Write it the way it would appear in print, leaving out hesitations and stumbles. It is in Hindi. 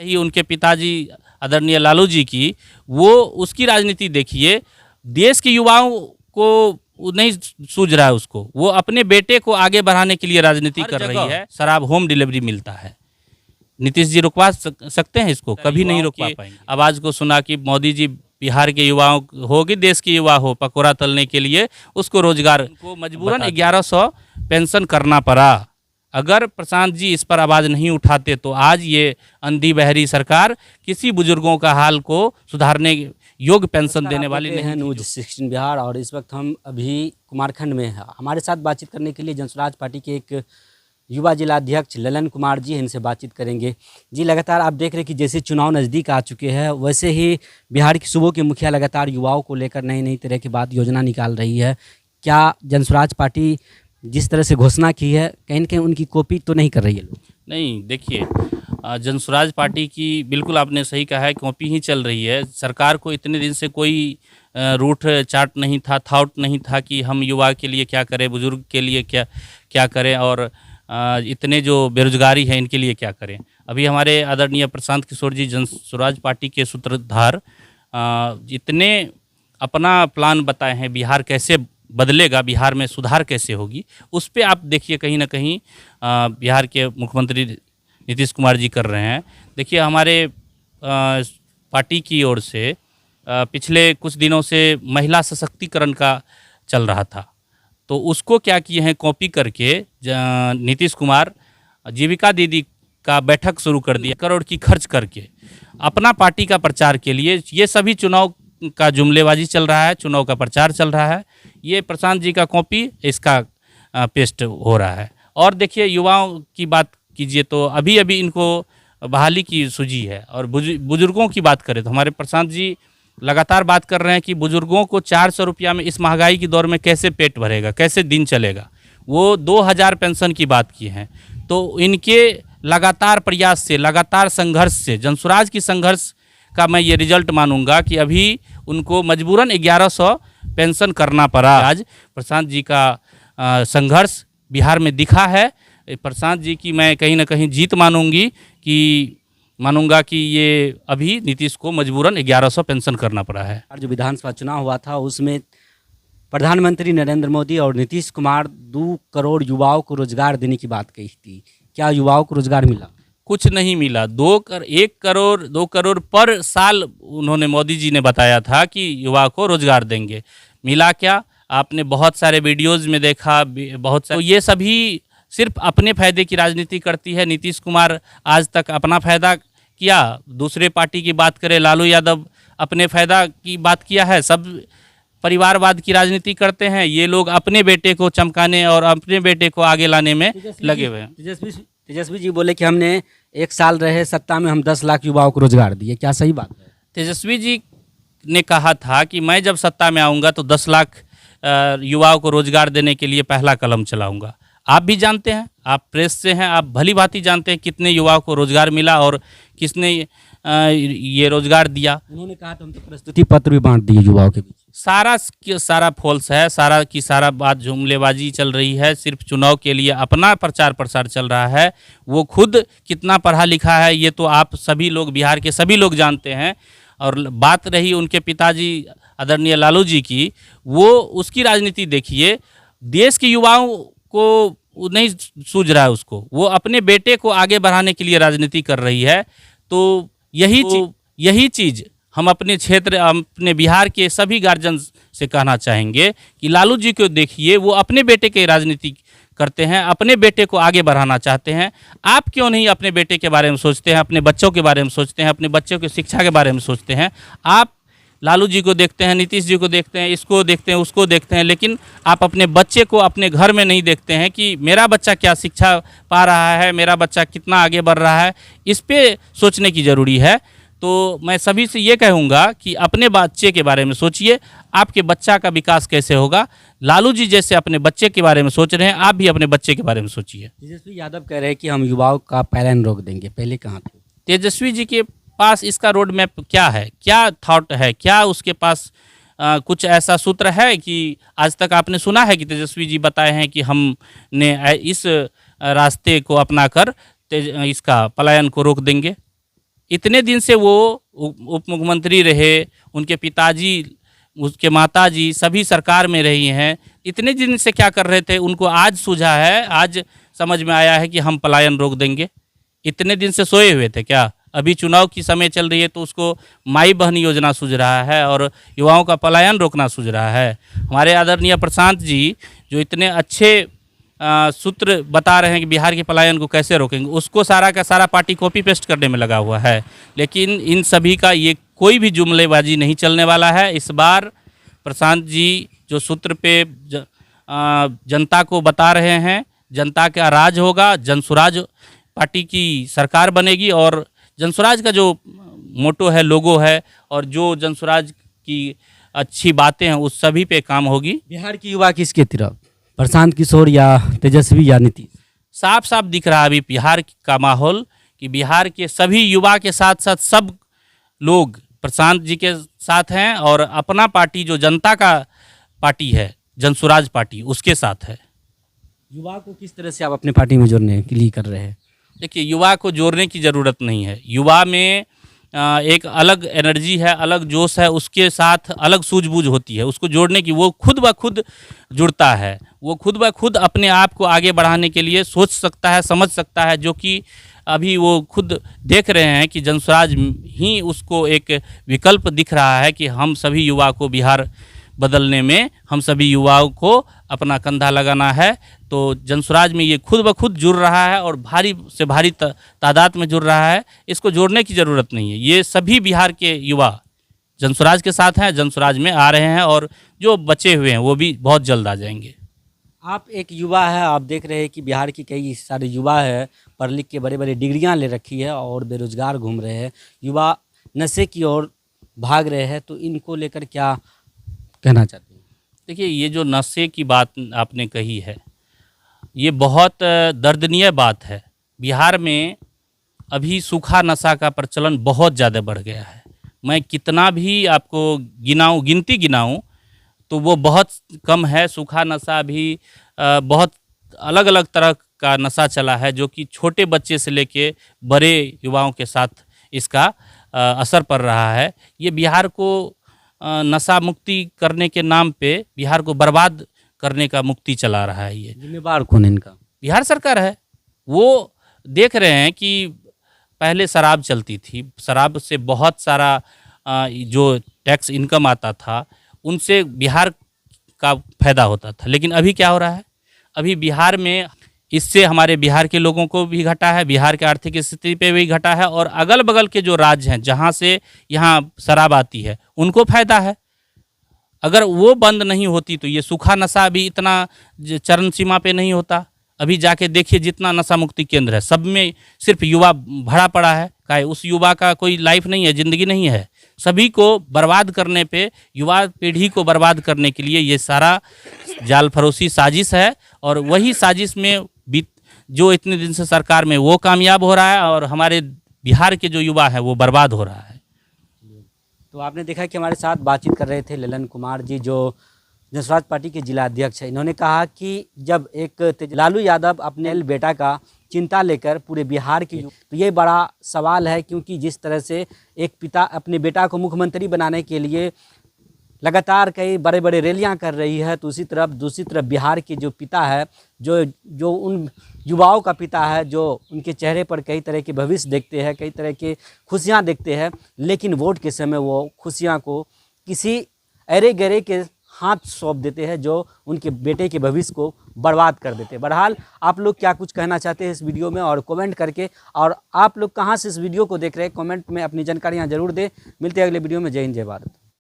ही उनके पिताजी आदरणीय लालू जी की, वो उसकी राजनीति देखिए। देश के युवाओं को वो नहीं सूझ रहा है उसको, वो अपने बेटे को आगे बढ़ाने के लिए राजनीति कर रही है। शराब होम डिलीवरी मिलता है। नीतीश जी रुकवा सकते हैं इसको? कभी नहीं रुकवा पाएंगे। आवाज़ को सुना कि मोदी जी बिहार के युवाओं हो कि देश के युवा हो, पकौड़ा तलने के लिए उसको रोजगार को मजबूरन 1100 पेंशन करना पड़ा। अगर प्रशांत जी इस पर आवाज़ नहीं उठाते तो आज ये अंधी बहरी सरकार किसी बुजुर्गों का हाल को सुधारने योग्य पेंशन देने वाली नहीं है। न्यूज़ 16 बिहार, और इस वक्त हम अभी कुमारखंड में हैं। हमारे साथ बातचीत करने के लिए जनसुराज पार्टी के एक युवा जिलाध्यक्ष ललन कुमार जी हैं, इनसे बातचीत करेंगे। जी, लगातार आप देख रहे हैं कि जैसे चुनाव नज़दीक आ चुके हैं, वैसे ही बिहार की सूबों के मुखिया लगातार युवाओं को लेकर नई नई तरह की बात योजना निकाल रही है। क्या जनसुराज पार्टी जिस तरह से घोषणा की है, कहीं न कहीं उनकी कॉपी तो नहीं कर रही है लोग? नहीं, देखिए, जनसुराज पार्टी की बिल्कुल आपने सही कहा है, कॉपी ही चल रही है। सरकार को इतने दिन से कोई रूट चार्ट नहीं था, थॉट नहीं था कि हम युवा के लिए क्या करें, बुजुर्ग के लिए क्या क्या करें, और इतने जो बेरोजगारी है इनके लिए क्या करें। अभी हमारे आदरणीय प्रशांत किशोर जी जनसुराज पार्टी के सूत्रधार इतने अपना प्लान बताए हैं, बिहार कैसे बदलेगा, बिहार में सुधार कैसे होगी, उस पर आप देखिए कहीं ना कहीं बिहार के मुख्यमंत्री नीतीश कुमार जी कर रहे हैं। देखिए, हमारे पार्टी की ओर से पिछले कुछ दिनों से महिला सशक्तिकरण का चल रहा था, तो उसको क्या किए हैं, कॉपी करके नीतीश कुमार जीविका दीदी का बैठक शुरू कर दिया, करोड़ की खर्च करके अपना पार्टी का प्रचार के लिए। ये सभी चुनाव का जुमलेबाजी चल रहा है, चुनाव का प्रचार चल रहा है। ये प्रशांत जी का कॉपी, इसका पेस्ट हो रहा है। और देखिए, युवाओं की बात कीजिए तो अभी अभी इनको बहाली की सूझी है, और बुजुर्गों की बात करें तो हमारे प्रशांत जी लगातार बात कर रहे हैं कि बुजुर्गों को 400 रुपया में इस महंगाई की दौर में कैसे पेट भरेगा, कैसे दिन चलेगा। वो 2000 पेंशन की बात की हैं। तो इनके लगातार प्रयास से, लगातार संघर्ष से, जनसुराज की संघर्ष का मैं ये रिजल्ट मानूंगा कि अभी उनको मजबूरन 1100 पेंशन करना पड़ा। आज प्रशांत जी का संघर्ष बिहार में दिखा है। प्रशांत जी की मैं कहीं ना कहीं जीत मानूंगा कि ये अभी नीतीश को मजबूरन 1100 पेंशन करना पड़ा है। जो विधानसभा चुनाव हुआ था उसमें प्रधानमंत्री नरेंद्र मोदी और नीतीश कुमार 2 करोड़ युवाओं को रोजगार देने की बात कही थी। क्या युवाओं को रोजगार मिला? कुछ नहीं मिला। 1 करोड़ 2 करोड़ पर साल उन्होंने, मोदी जी ने बताया था कि युवा को रोजगार देंगे। मिला क्या? आपने बहुत सारे वीडियोज़ में देखा, बहुत सारे। तो ये सभी सिर्फ अपने फायदे की राजनीति करती है। नीतीश कुमार आज तक अपना फायदा किया? दूसरे पार्टी की बात करें, लालू यादव अपने फायदा की बात किया है? सब परिवारवाद की राजनीति करते हैं। ये लोग अपने बेटे को चमकाने और अपने बेटे को आगे लाने में लगे हुए हैं। तेजस्वी जी बोले कि हमने 1 साल रहे सत्ता में, हम 10 लाख युवाओं को रोजगार दिए। क्या सही बात है? तेजस्वी जी ने कहा था कि मैं जब सत्ता में आऊँगा तो 10 लाख युवाओं को रोजगार देने के लिए पहला कदम चलाऊँगा। आप भी जानते हैं, आप प्रेस से हैं, आप भली भांति जानते हैं कितने युवाओं को रोजगार मिला और किसने ये रोजगार दिया। उन्होंने कहा तो हम तो प्रस्तुति पत्र भी बांट दिए युवाओं के बीच। सारा फॉल्स है, सारा बात जुमलेबाजी चल रही है। सिर्फ चुनाव के लिए अपना प्रचार प्रसार चल रहा है। वो खुद कितना पढ़ा लिखा है ये तो आप सभी लोग, बिहार के सभी लोग जानते हैं। और बात रही उनके पिताजी आदरणीय लालू जी की, वो उसकी राजनीति देखिए। देश के युवाओं को नहीं सूझ रहा है उसको, वो अपने बेटे को आगे बढ़ाने के लिए राजनीति कर रही है। तो यही चीज़ हम अपने क्षेत्र, अपने बिहार के सभी गार्जियन से कहना चाहेंगे कि लालू जी को देखिए, वो अपने बेटे की राजनीति करते हैं, अपने बेटे को आगे बढ़ाना चाहते हैं। आप क्यों नहीं अपने बेटे के बारे में सोचते हैं, अपने बच्चों के बारे में सोचते हैं, अपने बच्चों की शिक्षा के बारे में सोचते हैं? आप लालू जी को देखते हैं, नीतीश जी को देखते हैं, इसको देखते हैं, उसको देखते हैं, लेकिन आप अपने बच्चे को अपने घर में नहीं देखते हैं कि मेरा बच्चा क्या शिक्षा पा रहा है, मेरा बच्चा कितना आगे बढ़ रहा है। इस पे सोचने की ज़रूरी है। तो मैं सभी से ये कहूँगा कि अपने बच्चे के बारे में सोचिए, आपके बच्चा का विकास कैसे होगा। लालू जी जैसे अपने बच्चे के बारे में सोच रहे हैं, आप भी अपने बच्चे के बारे में सोचिए। तेजस्वी यादव कह रहे हैं कि हम युवाओं का पलायन रोक देंगे, पहले कहाँ थे? तेजस्वी जी के पास इसका रोड मैप क्या है, क्या थॉट है, क्या उसके पास कुछ ऐसा सूत्र है कि आज तक आपने सुना है कि तेजस्वी जी बताए हैं कि हमने इस रास्ते को अपनाकर इसका पलायन को रोक देंगे? इतने दिन से वो उप मुख्यमंत्री रहे, उनके पिताजी, उसके माताजी सभी सरकार में रही हैं। इतने दिन से क्या कर रहे थे, उनको आज सूझा है, आज समझ में आया है कि हम पलायन रोक देंगे। इतने दिन से सोए हुए थे क्या? अभी चुनाव की समय चल रही है तो उसको माई बहन योजना सूझ रहा है और युवाओं का पलायन रोकना सूझ रहा है। हमारे आदरणीय प्रशांत जी जो इतने अच्छे सूत्र बता रहे हैं कि बिहार के पलायन को कैसे रोकेंगे, उसको सारा का सारा पार्टी कॉपी पेस्ट करने में लगा हुआ है। लेकिन इन सभी का ये कोई भी जुमलेबाजी नहीं चलने वाला है। इस बार प्रशांत जी जो सूत्र पे जनता को बता रहे हैं, जनता का राज होगा, जनसुराज पार्टी की सरकार बनेगी और जनसुराज का जो मोटो है, लोगो है और जो जनसुराज की अच्छी बातें हैं उस सभी पे काम होगी। बिहार की युवा किसके तरफ, प्रशांत किशोर या तेजस्वी या नीतीश? साफ साफ दिख रहा है अभी बिहार का माहौल कि बिहार के सभी युवा के साथ साथ सब लोग प्रशांत जी के साथ हैं और अपना पार्टी जो जनता का पार्टी है, जनसुराज पार्टी, उसके साथ है। युवा को किस तरह से आप अपने पार्टी में जोड़ने के लिए कर रहे हैं? देखिए, युवा को जोड़ने की ज़रूरत नहीं है। युवा में एक अलग एनर्जी है, अलग जोश है, उसके साथ अलग सूझबूझ होती है। उसको जोड़ने की, वो खुद ब खुद जुड़ता है, वो खुद ब खुद अपने आप को आगे बढ़ाने के लिए सोच सकता है, समझ सकता है, जो कि अभी वो खुद देख रहे हैं कि जनसुराज ही उसको एक विकल्प दिख रहा है कि हम सभी युवा को बिहार बदलने में हम सभी युवाओं को अपना कंधा लगाना है। तो जनसुराज में ये खुद ब खुद जुड़ रहा है और भारी से भारी तादाद में जुड़ रहा है। इसको जोड़ने की ज़रूरत नहीं है। ये सभी बिहार के युवा जनसुराज के साथ हैं, जनसुराज में आ रहे हैं और जो बचे हुए हैं वो भी बहुत जल्द आ जाएंगे। आप एक युवा है, आप देख रहे हैं कि बिहार की कई सारे युवा है, पढ़ लिख के बड़े बड़े डिग्रियां ले रखी है और बेरोजगार घूम रहे हैं, युवा नशे की ओर भाग रहे हैं, तो इनको लेकर क्या कहना चाहते हैं? देखिए, ये जो नशे की बात आपने कही है, ये बहुत दर्दनीय बात है। बिहार में अभी सूखा नशा का प्रचलन बहुत ज़्यादा बढ़ गया है। मैं कितना भी आपको गिनती गिनाऊं तो वो बहुत कम है। सूखा नशा भी बहुत अलग अलग तरह का नशा चला है, जो कि छोटे बच्चे से लेके बड़े युवाओं के साथ इसका असर पड़ रहा है। ये बिहार को नशा मुक्ति करने के नाम पे बिहार को बर्बाद करने का मुक्ति चला रहा है। ये जिम्मेवार कौन है इनका? बिहार सरकार है। वो देख रहे हैं कि पहले शराब चलती थी, शराब से बहुत सारा जो टैक्स इनकम आता था उनसे बिहार का फायदा होता था। लेकिन अभी क्या हो रहा है, अभी बिहार में इससे हमारे बिहार के लोगों को भी घटा है, बिहार के आर्थिक स्थिति पे भी घटा है और अगल बगल के जो राज्य हैं जहाँ से यहाँ शराब आती है उनको फायदा है। अगर वो बंद नहीं होती तो ये सूखा नशा भी इतना चरम सीमा पे नहीं होता। अभी जाके देखिए, जितना नशा मुक्ति केंद्र है सब में सिर्फ युवा भरा पड़ा है। काहे उस युवा का कोई लाइफ नहीं है, ज़िंदगी नहीं है। सभी को बर्बाद करने पे, युवा पीढ़ी को बर्बाद करने के लिए ये सारा जाल फरोशी साजिश है और वही साजिश में जो इतने दिन से सरकार में वो कामयाब हो रहा है और हमारे बिहार के जो युवा है वो बर्बाद हो रहा है। तो आपने देखा कि हमारे साथ बातचीत कर रहे थे ललन कुमार जी, जो जनसुराज पार्टी के जिला अध्यक्ष है। इन्होंने कहा कि जब एक लालू यादव अपने बेटा का चिंता लेकर पूरे बिहार की, तो ये बड़ा सवाल है, क्योंकि जिस तरह से एक पिता अपने बेटा को मुख्यमंत्री बनाने के लिए लगातार कई बड़े बड़े रैलियां कर रही है, तो दूसरी तरफ बिहार के जो पिता है, जो उन युवाओं का पिता है, जो उनके चेहरे पर कई तरह के भविष्य देखते हैं, कई तरह के खुशियां देखते हैं, लेकिन वोट के समय वो खुशियां को किसी अरे गरे के हाथ सौंप देते हैं जो उनके बेटे के भविष्य को बर्बाद कर देते हैं। बहरहाल आप लोग क्या कुछ कहना चाहते हैं इस वीडियो में और कमेंट करके, और आप लोग कहां से इस वीडियो को देख रहे हैं कमेंट में अपनी जानकारियां जरूर दें। मिलते हैं अगले वीडियो में। जय हिंद, जय भारत।